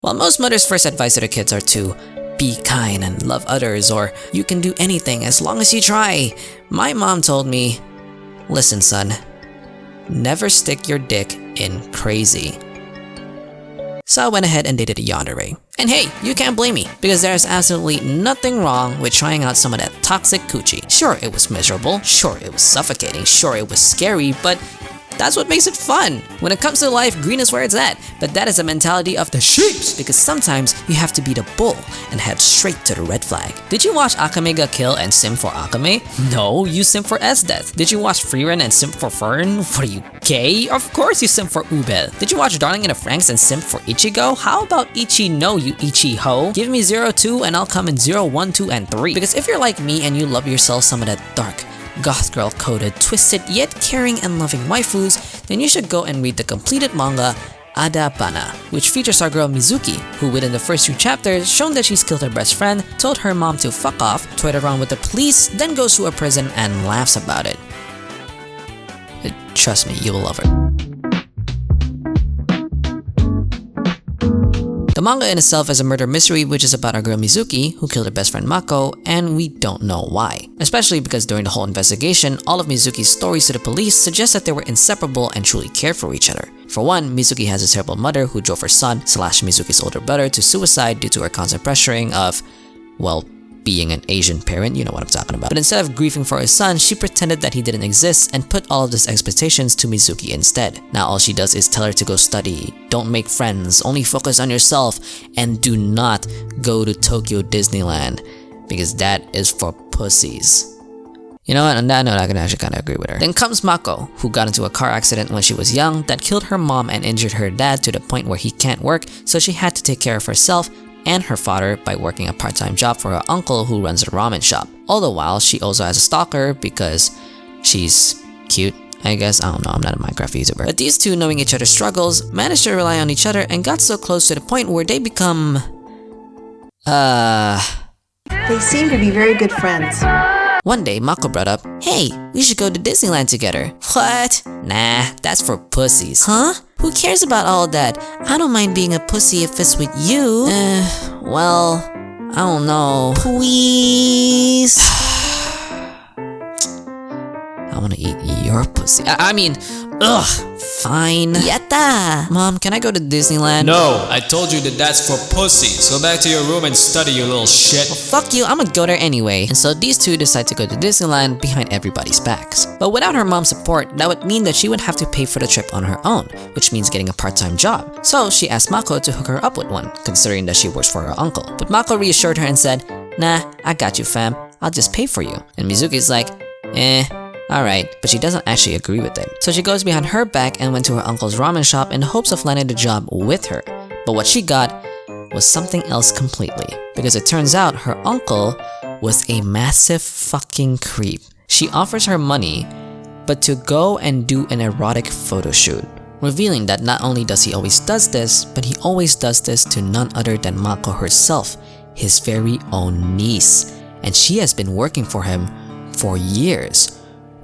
While most mothers' first advice to their kids are to be kind and love others, or you can do anything as long as you try, my mom told me, listen son, never stick your dick in crazy. So I went ahead and dated a yandere. And hey, you can't blame me, because there's absolutely nothing wrong with trying out some of that toxic coochie. Sure, it was miserable, sure it was suffocating, sure it was scary, but that's what makes it fun. When it comes to life, green is where it's at. But that is the mentality of the sheeps, because sometimes you have to be the bull and head straight to the red flag. Did you watch Akame ga Kill and simp for Akame? No, you simp for S-Death. Did you watch Freerun and simp for Fern? What are you, gay? Of course you simp for Ubel. Did you watch Darling in the Franxx and simp for Ichigo? How about Ichi no, you Ichi ho? Give me 0, 2 and I'll come in 0, 1, 2 and 3. Because if you're like me and you love yourself some of that dark, goth girl coded, twisted yet caring and loving waifus, then you should go and read the completed manga Adabana, which features our girl Mizuki, who within the first 2 chapters shown that she's killed her best friend, told her mom to fuck off, toyed around with the police, then goes to a prison and laughs about it. Trust me, you will love her. The manga in itself is a murder mystery which is about our girl Mizuki, who killed her best friend Mako, and we don't know why. Especially because during the whole investigation, all of Mizuki's stories to the police suggest that they were inseparable and truly cared for each other. For one, Mizuki has a terrible mother who drove her son / Mizuki's older brother to suicide due to her constant pressuring of, well, being an Asian parent, you know what I'm talking about. But instead of grieving for her son, she pretended that he didn't exist and put all of these expectations to Mizuki instead. Now all she does is tell her to go study, don't make friends, only focus on yourself, and do not go to Tokyo Disneyland, because that is for pussies. You know what, on that note, I can actually kinda agree with her. Then comes Mako, who got into a car accident when she was young that killed her mom and injured her dad to the point where he can't work, so she had to take care of herself and her father by working a part-time job for her uncle who runs a ramen shop. All the while, she also has a stalker because she's cute, I guess. I don't know, I'm not a Minecraft YouTuber. But these two, knowing each other's struggles, managed to rely on each other and got so close to the point where they become... They seem to be very good friends. One day, Mako brought up, hey, we should go to Disneyland together. What? Nah, that's for pussies. Huh? Who cares about all that? I don't mind being a pussy if it's with you. Well, I don't know. Please. I wanna eat your pussy. I mean, ugh. Fine. Yatta! Mom, can I go to Disneyland? No, I told you that that's for pussies. Go back to your room and study, you little shit. Well, fuck you, I'ma go there anyway. And so these two decide to go to Disneyland behind everybody's backs. But without her mom's support, that would mean that she would have to pay for the trip on her own, which means getting a part-time job. So she asked Mako to hook her up with one, considering that she works for her uncle. But Mako reassured her and said, nah, I got you fam, I'll just pay for you. And Mizuki's like, alright, but she doesn't actually agree with it. So she goes behind her back and went to her uncle's ramen shop in hopes of landing the job with her. But what she got was something else completely. Because it turns out her uncle was a massive fucking creep. She offers her money, but to go and do an erotic photo shoot. Revealing that not only does he always does this, but he always does this to none other than Mako herself, his very own niece. And she has been working for him for years.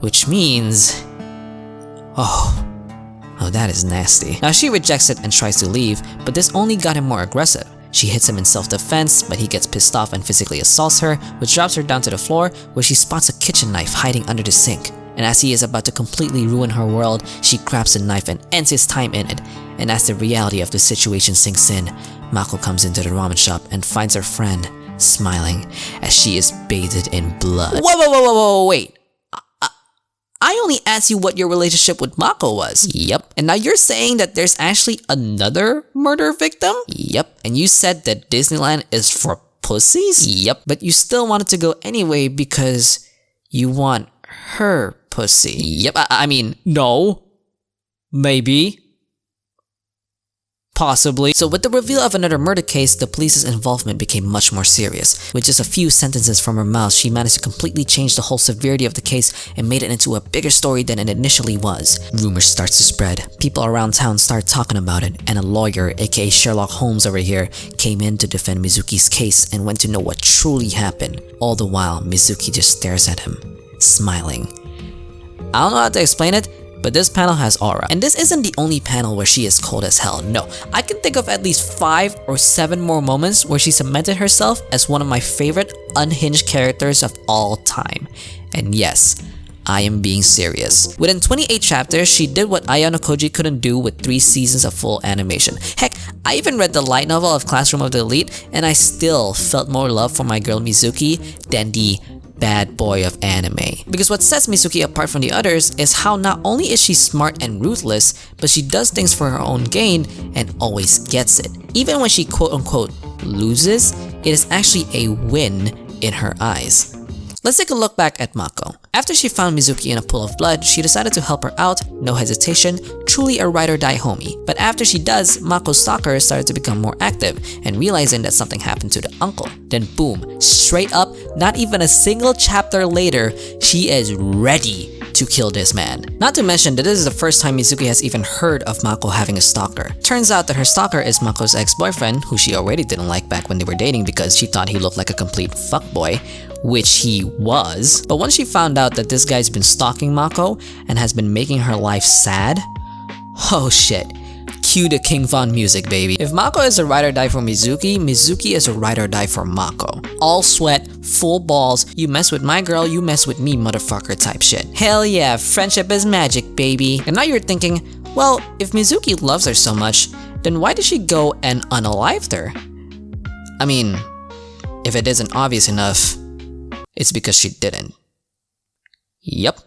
Which means... Oh, that is nasty. Now she rejects it and tries to leave, but this only got him more aggressive. She hits him in self-defense, but he gets pissed off and physically assaults her, which drops her down to the floor, where she spots a kitchen knife hiding under the sink. And as he is about to completely ruin her world, she grabs the knife and ends his time in it. And as the reality of the situation sinks in, Mako comes into the ramen shop and finds her friend smiling as she is bathed in blood. Whoa, wait. I only asked you what your relationship with Mako was. Yep. And now you're saying that there's actually another murder victim? Yep. And you said that Disneyland is for pussies? Yep. But you still wanted to go anyway because you want her pussy. Yep. I mean, no. Maybe. Possibly. So with the reveal of another murder case, the police's involvement became much more serious. With just a few sentences from her mouth, she managed to completely change the whole severity of the case and made it into a bigger story than it initially was. Rumors start to spread. People around town start talking about it, and a lawyer, aka Sherlock Holmes over here, came in to defend Mizuki's case and went to know what truly happened. All the while, Mizuki just stares at him, smiling. I don't know how to explain it, but this panel has aura. And this isn't the only panel where she is cold as hell. No, I can think of at least 5 or 7 more moments where she cemented herself as one of my favorite unhinged characters of all time. And yes, I am being serious. Within 28 chapters, she did what Ayano Koji couldn't do with 3 seasons of full animation. Heck, I even read the light novel of Classroom of the Elite, and I still felt more love for my girl Mizuki than the bad boy of anime. Because what sets Mizuki apart from the others is how not only is she smart and ruthless, but she does things for her own gain and always gets it. Even when she quote-unquote loses, it is actually a win in her eyes. Let's take a look back at Mako. After she found Mizuki in a pool of blood, she decided to help her out, no hesitation, truly a ride or die homie. But after she does, Mako's stalker started to become more active and realizing that something happened to the uncle. Then boom, straight up, not even a single chapter later, she is ready to kill this man. Not to mention that this is the first time Mizuki has even heard of Mako having a stalker. Turns out that her stalker is Mako's ex-boyfriend, who she already didn't like back when they were dating because she thought he looked like a complete fuckboy, which he was. But once she found out that this guy's been stalking Mako and has been making her life sad, oh shit. Cue the King Von music, baby. If Mako is a ride or die for Mizuki, Mizuki is a ride or die for Mako. All sweat, full balls, you mess with my girl, you mess with me, motherfucker type shit. Hell yeah, friendship is magic, baby. And now you're thinking, well, if Mizuki loves her so much, then why did she go and unalived her? I mean, if it isn't obvious enough, it's because she didn't. Yup.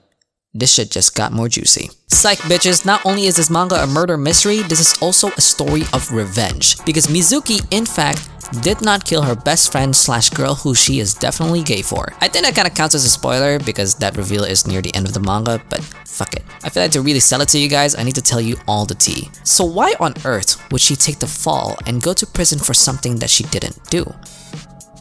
This shit just got more juicy. Psych bitches, not only is this manga a murder mystery, this is also a story of revenge. Because Mizuki, in fact, did not kill her best friend slash girl who she is definitely gay for. I think that kinda counts as a spoiler because that reveal is near the end of the manga, but fuck it. I feel like to really sell it to you guys, I need to tell you all the tea. So why on earth would she take the fall and go to prison for something that she didn't do?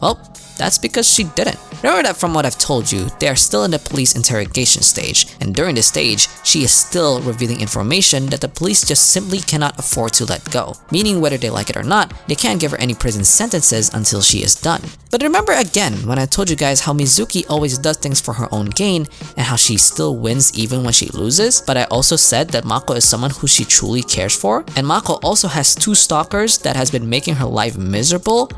Well, that's because she didn't. Remember that from what I've told you, they are still in the police interrogation stage, and during this stage, she is still revealing information that the police just simply cannot afford to let go. Meaning whether they like it or not, they can't give her any prison sentences until she is done. But remember again when I told you guys how Mizuki always does things for her own gain and how she still wins even when she loses? But I also said that Mako is someone who she truly cares for, and Mako also has 2 stalkers that has been making her life miserable.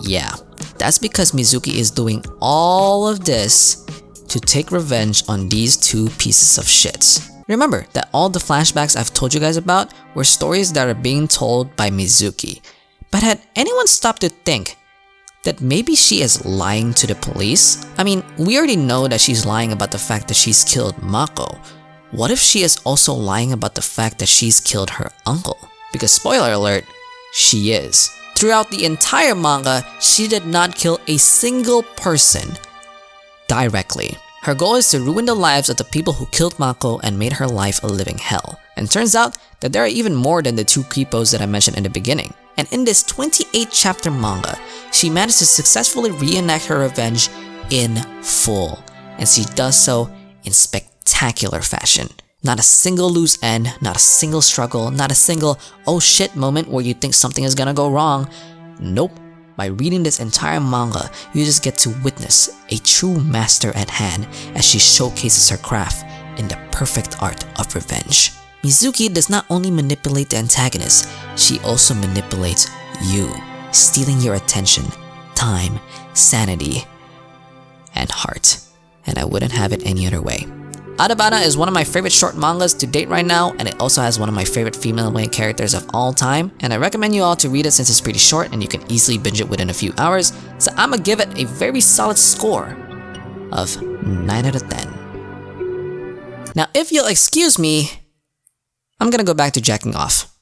Yeah, that's because Mizuki is doing all of this to take revenge on these 2 pieces of shits. Remember that all the flashbacks I've told you guys about were stories that are being told by Mizuki. But had anyone stopped to think that maybe she is lying to the police? I mean, we already know that she's lying about the fact that she's killed Mako. What if she is also lying about the fact that she's killed her uncle? Because spoiler alert, she is. Throughout the entire manga, she did not kill a single person directly. Her goal is to ruin the lives of the people who killed Mako and made her life a living hell. And turns out that there are even more than the 2 creepos that I mentioned in the beginning. And in this 28 chapter manga, she managed to successfully reenact her revenge in full. And she does so in spectacular fashion. Not a single loose end, not a single struggle, not a single oh shit moment where you think something is gonna go wrong. Nope. By reading this entire manga, you just get to witness a true master at hand as she showcases her craft in the perfect art of revenge. Mizuki does not only manipulate the antagonist, she also manipulates you, stealing your attention, time, sanity, and heart. And I wouldn't have it any other way. Adabana is one of my favorite short mangas to date right now, and it also has one of my favorite female main characters of all time, and I recommend you all to read it since it's pretty short and you can easily binge it within a few hours, so I'ma give it a very solid score of 9 out of 10. Now if you'll excuse me, I'm gonna go back to jacking off.